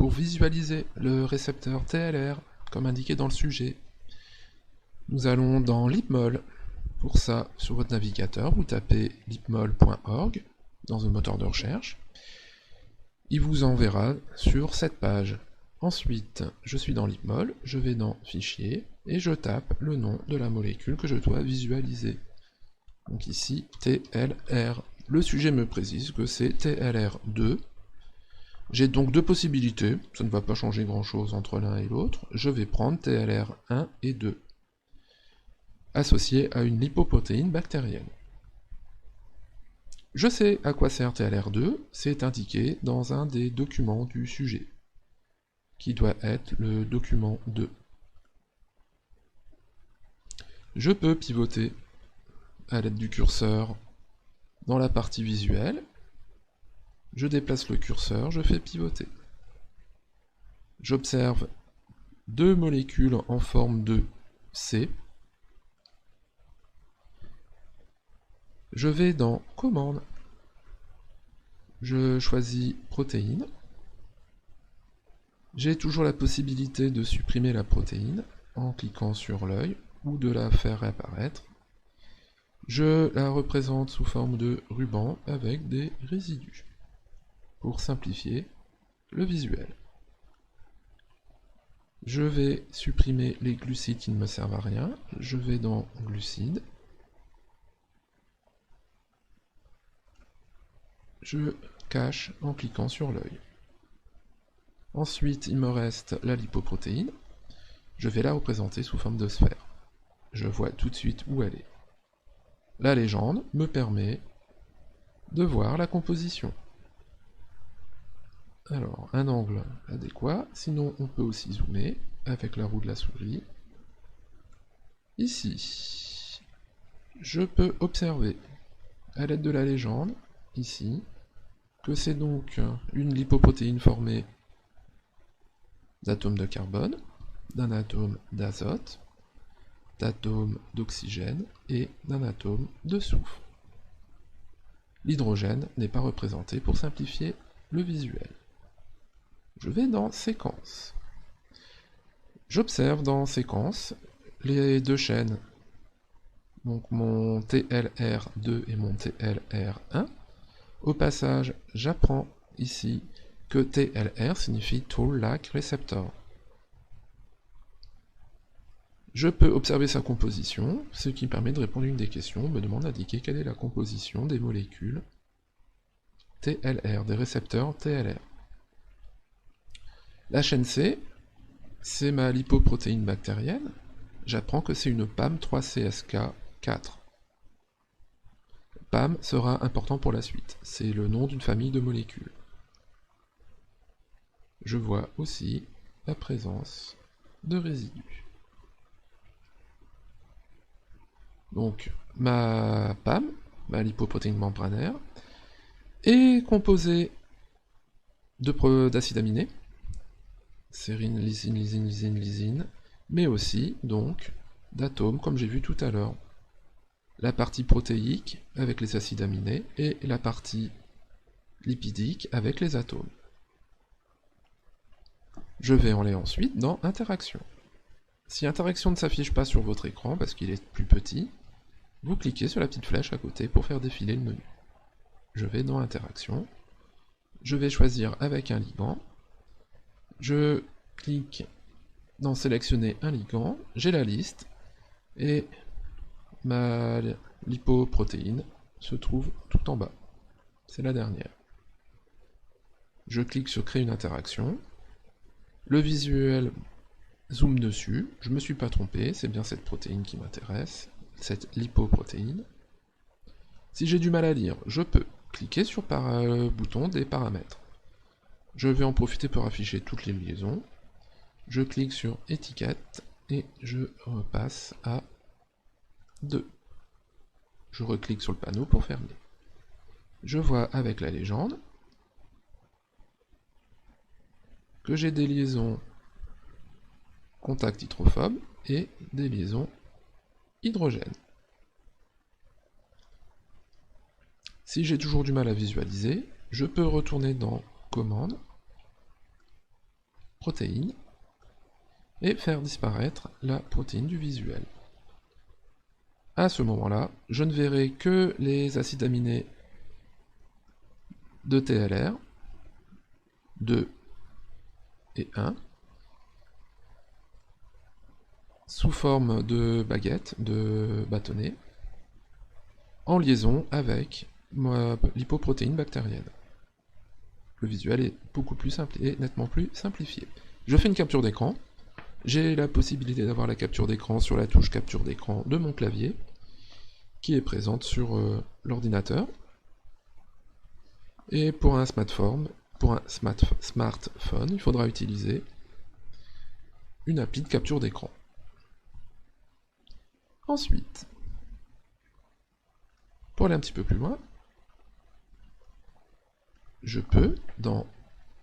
pour visualiser le récepteur TLR, comme indiqué dans le sujet. Nous allons dans lipmol. Pour ça, sur votre navigateur, vous tapez lipmol.org dans un moteur de recherche. Il vous enverra sur cette page. Ensuite, je suis dans lipmol, je vais dans Fichier, et je tape le nom de la molécule que je dois visualiser. Donc ici, TLR. Le sujet me précise que c'est TLR2. J'ai donc deux possibilités, ça ne va pas changer grand chose entre l'un et l'autre. Je vais prendre TLR1 et 2, associé à une lipoprotéine bactérienne. Je sais à quoi sert TLR2, c'est indiqué dans un des documents du sujet, qui doit être le document 2. Je peux pivoter à l'aide du curseur dans la partie visuelle. Je déplace le curseur, je fais pivoter. J'observe deux molécules en forme de C. Je vais dans Commande. Je choisis Protéine. J'ai toujours la possibilité de supprimer la protéine en cliquant sur l'œil ou de la faire réapparaître. Je la représente sous forme de ruban avec des résidus pour simplifier le visuel. Je vais supprimer les glucides qui ne me servent à rien. Je vais dans Glucides. Je cache en cliquant sur l'œil. Ensuite, il me reste la lipoprotéine. Je vais la représenter sous forme de sphère. Je vois tout de suite où elle est. La légende me permet de voir la composition. Alors, un angle adéquat, sinon on peut aussi zoomer avec la roue de la souris. Ici, je peux observer, à l'aide de la légende, ici, que c'est donc une lipoprotéine formée d'atomes de carbone, d'un atome d'azote, d'atomes d'oxygène et d'un atome de soufre. L'hydrogène n'est pas représenté pour simplifier le visuel. Je vais dans Séquence. J'observe dans Séquence les deux chaînes, donc mon TLR2 et mon TLR1. Au passage, j'apprends ici que TLR signifie Toll-like Receptor. Je peux observer sa composition, ce qui me permet de répondre à une des questions. On me demande d'indiquer quelle est la composition des molécules TLR, des récepteurs TLR. La chaîne C, c'est ma lipoprotéine bactérienne. J'apprends que c'est une PAM 3CSK4. PAM sera important pour la suite. C'est le nom d'une famille de molécules. Je vois aussi la présence de résidus. Donc, ma PAM, ma lipoprotéine membranaire, est composée d'acides aminés, sérine, lysine, lysine, lysine, lysine, mais aussi, donc, d'atomes, comme j'ai vu tout à l'heure. La partie protéique avec les acides aminés et la partie lipidique avec les atomes. Je vais aller ensuite dans Interaction. Si Interaction ne s'affiche pas sur votre écran parce qu'il est plus petit, vous cliquez sur la petite flèche à côté pour faire défiler le menu. Je vais dans Interaction. Je vais choisir avec un ligand. Je clique dans Sélectionner un ligand. J'ai la liste. Et ma lipoprotéine se trouve tout en bas. C'est la dernière. Je clique sur Créer une interaction. Le visuel zoome dessus. Je ne me suis pas trompé, c'est bien cette protéine qui m'intéresse, cette lipoprotéine. Si j'ai du mal à lire, je peux cliquer sur le bouton des paramètres. Je vais en profiter pour afficher toutes les liaisons. Je clique sur Étiquette et je repasse à 2. Je reclique sur le panneau pour fermer. Je vois avec la légende que j'ai des liaisons contact hydrophobe et des liaisons hydrogène. Si j'ai toujours du mal à visualiser, je peux retourner dans Commande protéine et faire disparaître la protéine du visuel. À ce moment-là, je ne verrai que les acides aminés de TLR, 2 et 1, sous forme de baguettes, de bâtonnets, en liaison avec ma lipoprotéine bactérienne. Le visuel est beaucoup plus simple et nettement plus simplifié. Je fais une capture d'écran. J'ai la possibilité d'avoir la capture d'écran sur la touche capture d'écran de mon clavier, qui est présente sur l'ordinateur. Et pour un smartphone, il faudra utiliser une appli de capture d'écran. Ensuite, pour aller un petit peu plus loin, je peux, dans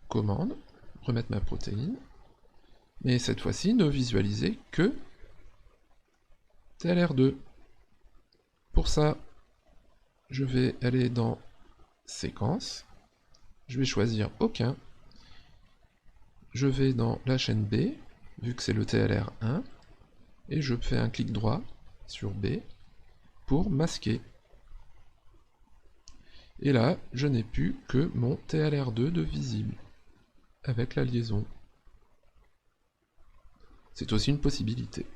Commande, remettre ma protéine, mais cette fois-ci ne visualiser que TLR2. Pour ça, je vais aller dans Séquence, je vais choisir Aucun, je vais dans la chaîne B, vu que c'est le TLR1, et je fais un clic droit sur B pour masquer. Et là, je n'ai plus que mon TLR2 de visible, avec la liaison. C'est aussi une possibilité.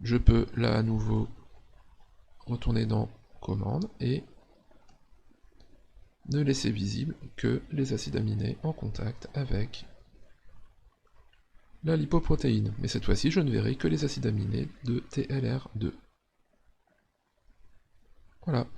Je peux là à nouveau retourner dans Commande et ne laisser visible que les acides aminés en contact avec la lipoprotéine. Mais cette fois-ci, je ne verrai que les acides aminés de TLR2. Voilà.